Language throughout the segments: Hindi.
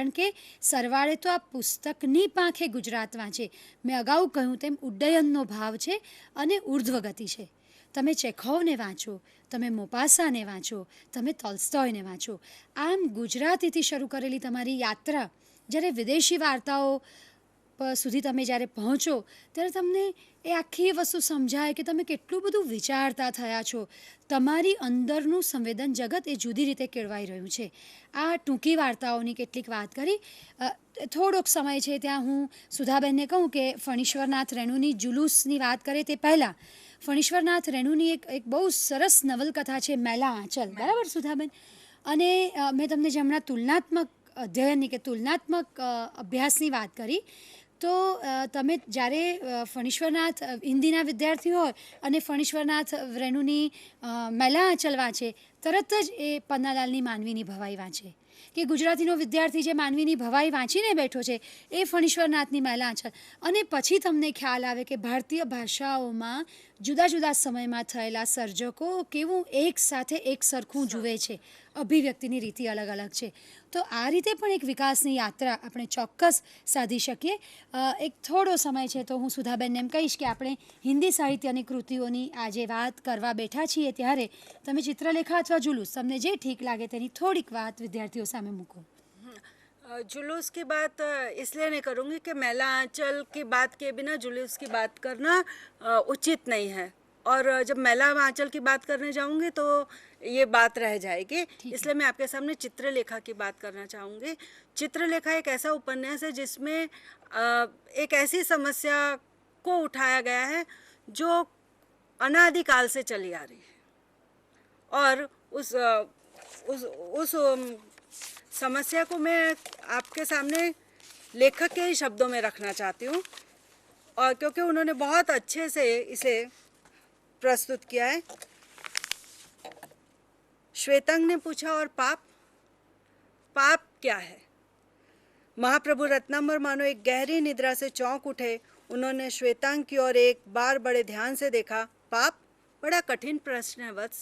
કારણ કે સરવાળે તો આ પુસ્તકની પાંખે ગુજરાત વાંચે. મેં અગાઉ કહ્યું તેમ ઉડ્ડયનનો ભાવ છે અને ઉર્ધ્વગતિ છે. તમે ચેખોવને વાંચો, તમે મોપાસાને વાંચો, તમે તોલ્સ્ટોયને વાંચો. આમ ગુજરાતીથી શરૂ કરેલી તમારી યાત્રા જ્યારે વિદેશી વાર્તાઓ સુધી તમે જ્યારે પહોંચો ત્યારે તમને એ આખી વસ્તુ સમજાય કે તમે કેટલું બધું વિચારતા થયા છો. તમારી અંદરનું સંવેદન જગત એ જુદી રીતે કેળવાઈ રહ્યું છે. આ ટૂંકી વાર્તાઓની કેટલીક વાત કરી. થોડોક સમય છે ત્યાં હું સુધાબેનને કહું કે ફણીશ્વરનાથ રેણુની જુલુસની વાત કરે તે પહેલાં ફણીશ્વરનાથ રેણુની એક બહુ સરસ નવલકથા છે મેલા આંચલ, બરાબર સુધાબેન? અને મેં તમને જે હમણાં તુલનાત્મક અધ્યયનની કે તુલનાત્મક અભ્યાસની વાત કરી, તો તમે જ્યારે ફણીશ્વરનાથ હિન્દીના વિદ્યાર્થી હોય અને ફણીશ્વરનાથ રેણુની મેલા આંચલ વાંચે, તરત જ એ પન્નાલાલની માનવીની ભવાઈ વાંચે. કે ગુજરાતીનો વિદ્યાર્થી જે માનવીની ભવાઈ વાંચીને બેઠો છે એ ફણીશ્વરનાથની મેલા આંચલ. અને પછી તમને ખ્યાલ આવે કે ભારતીય ભાષાઓમાં જુદા જુદા સમયમાં થયેલા સર્જકો કેવું એક સાથે એક સરખું જુએ છે, અભિવ્યક્તિની રીતિ અલગ અલગ છે. તો આ રીતે પણ એક વિકાસની યાત્રા આપણે ચોક્કસ સાધી શકીએ. એક થોડો સમય છે તો હું સુધાબેનને એમ કહીશ કે આપણે હિન્દી સાહિત્યની કૃતિઓની આજે વાત કરવા બેઠા છીએ ત્યારે તમે ચિત્રલેખા અથવા जुलूस તમને જે ઠીક લાગે તેની થોડીક વાત વિદ્યાર્થીઓ સામે મૂકો. जुलूस की बात इसलिए नहीं करूँगी कि मैला आंचल की बात किए बिना जुलूस की बात करना उचित नहीं है, और जब मैला आंचल की बात करने जाऊँगी तो ये बात रह जाएगी, इसलिए मैं आपके सामने चित्रलेखा की बात करना चाहूँगी. चित्रलेखा एक ऐसा उपन्यास है जिसमें एक ऐसी समस्या को उठाया गया है जो अनादिकाल से चली आ रही है, और उस समस्या को मैं आपके सामने लेखक के शब्दों में रखना चाहती हूँ, और क्योंकि उन्होंने बहुत अच्छे से इसे प्रस्तुत किया है. श्वेतांग ने पूछा, और पाप पाप क्या है? महाप्रभु रत्नांबर मानो एक गहरी निद्रा से चौंक उठे. उन्होंने श्वेतांग की ओर एक बार बड़े ध्यान से देखा. पाप बड़ा कठिन प्रश्न है वत्स,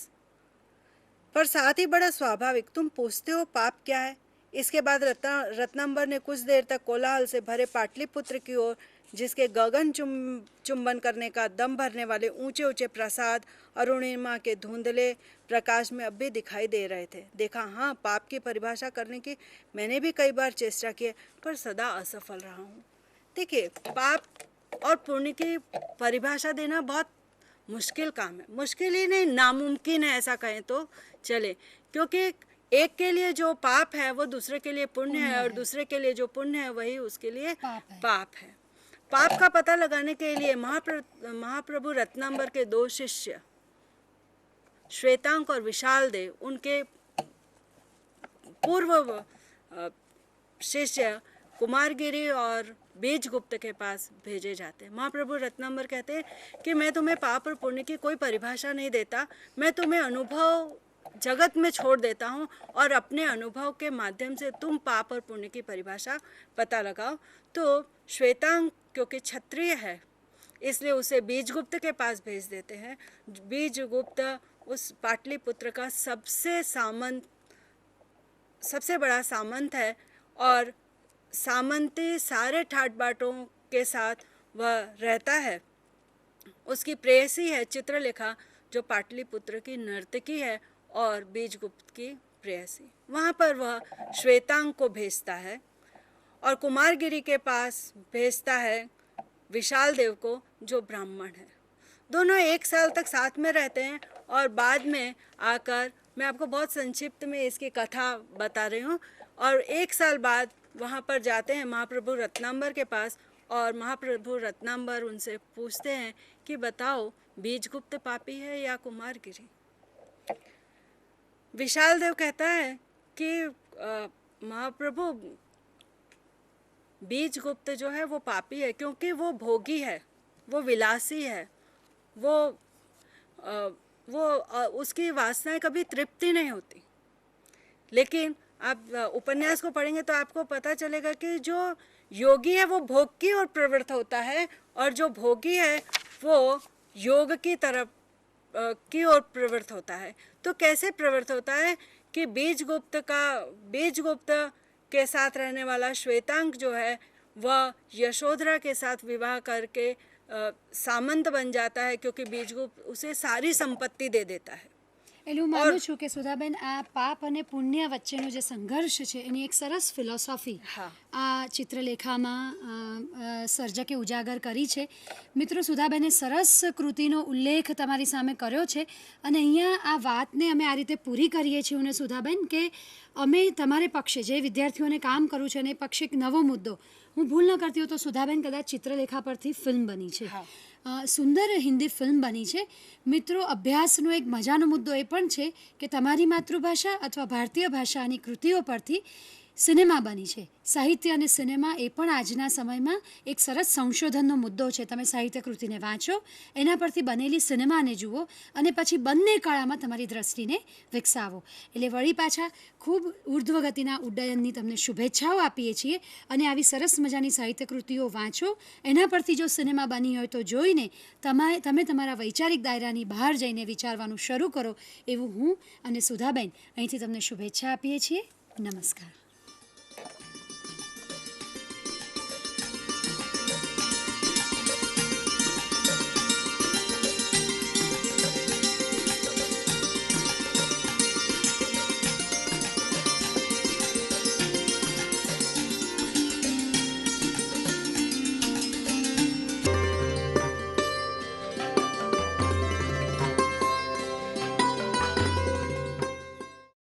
पर साथ ही बड़ा स्वाभाविक. तुम पूछते हो पाप क्या है? इसके बाद रत्नांबर ने कुछ देर तक कोलाहल से भरे पाटलिपुत्र की ओर, जिसके गगन चुंबन करने का दम भरने वाले ऊंचे ऊंचे प्रासाद अरुणिमा के धुंधले प्रकाश में अब भी दिखाई दे रहे थे, देखा. हाँ, पाप की परिभाषा करने की मैंने भी कई बार चेष्टा की, पर सदा असफल रहा हूँ. देखिए, पाप और पुण्य की परिभाषा देना बहुत मुश्किल काम है. मुश्किल ही नहीं, नामुमकिन है ऐसा कहें तो चले, क्योंकि एक के लिए जो पाप है वो दूसरे के लिए पुण्य है, और दूसरे के लिए जो पुण्य है वही उसके लिए पाप है. पाप का पता लगाने के लिए महाप्रभु रत्नांबर के दो शिष्य श्वेतांक और विशाल देव, उनके पूर्व शिष्य कुमारगिरी और बीजगुप्त के पास भेजे जाते हैं. महाप्रभु रत्नांबर कहते हैं कि मैं तुम्हें पाप और पुण्य की कोई परिभाषा नहीं देता, मैं तुम्हें अनुभव जगत में छोड़ देता हूँ, और अपने अनुभव के माध्यम से तुम पाप और पुण्य की परिभाषा पता लगाओ. तो श्वेतांग क्योंकि क्षत्रिय है इसलिए उसे बीजगुप्त के पास भेज देते हैं. बीजगुप्त उस पाटलिपुत्र का सबसे बड़ा सामंत है, और सामंती सारे ठाट बाटों के साथ वह रहता है. उसकी प्रेयसी है चित्रलेखा, जो पाटलिपुत्र की नर्तकी है और बीजगुप्त की प्रेयसी. वहाँ पर वह श्वेतांग को भेजता है, और कुमारगिरी के पास भेजता है विशाल देव को, जो ब्राह्मण है. दोनों एक साल तक साथ में रहते हैं, और बाद में आकर मैं आपको बहुत संक्षिप्त में इसकी कथा बता रही हूँ. और एक साल बाद वहाँ पर जाते हैं महाप्रभु रत्नांबर के पास, और महाप्रभु रत्नांबर उनसे पूछते हैं कि बताओ, बीजगुप्त पापी है या कुमारगिरी? विशाल देव कहता है कि महाप्रभु, बीजगुप्त जो है वो पापी है, क्योंकि वो भोगी है, वो विलासी है, वो उसकी वासनाएं कभी तृप्ति नहीं होती. लेकिन आप उपन्यास को पढ़ेंगे तो आपको पता चलेगा कि जो योगी है वो भोग की ओर प्रवृत्त होता है, और जो भोगी है वो योग की तरफ की ओर प्रवृत्त होता है. तो कैसे प्रवृत्त होता है कि बीजगुप्त के साथ रहने वाला श्वेतांक जो है वह यशोधरा के साथ विवाह करके सामंत बन जाता है, क्योंकि बीजगुप्त उसे सारी संपत्ति दे देता है. એટલે હું માનું છું કે સુધાબેન આ પાપ અને પુણ્ય વચ્ચેનો જે સંઘર્ષ છે એની એક સરસ ફિલોસોફી હા. આ ચિત્રલેખામાં સર્જકે ઉજાગર કરી છે. મિત્રો, સુધાબેને સરસ કૃતિનો ઉલ્લેખ તમારી સામે કર્યો છે અને અહીંયા આ વાતને અમે આ રીતે પૂરી કરીએ છીએ ને સુધાબેન કે અમે તમારે પક્ષે જે વિદ્યાર્થીઓને કામ કરવું છે અને એ પક્ષે એક નવો મુદ્દો, હું ભૂલ ન કરતી હોઉં તો સુધાબેન કદાચ ચિત્રલેખા પરથી ફિલ્મ બની છે, સુંદર હિન્દી ફિલ્મ બની છે. મિત્રો, અભ્યાસનો એક મજાનો મુદ્દો એ પણ છે કે તમારી માતૃભાષા અથવા ભારતીય ભાષાની કૃતિઓ પરથી સિનેમા બની છે. સાહિત્ય અને સિનેમા એ પણ આજના સમયમાં એક સરસ સંશોધનનો મુદ્દો છે. તમે સાહિત્ય કૃતિને વાંચો, એના પરથી બનેલી સિનેમાને જુઓ અને પછી બંને કળામાં તમારી દ્રષ્ટિને વિકસાવો. એટલે વળી પાછા ખૂબ ઉર્ધ્વગતિના ઉડ્ડયનની તમને શુભેચ્છાઓ આપીએ છીએ અને આવી સરસ મજાની સાહિત્ય કૃતિઓ વાંચો. એના પરથી જો સિનેમા બની હોય તો જોઈને તમે તમારા વૈચારિક દાયરાની બહાર જઈને વિચારવાનું શરૂ કરો, એવું હું અને સુધાબેન અહીંથી તમને શુભેચ્છા આપીએ છીએ. નમસ્કાર.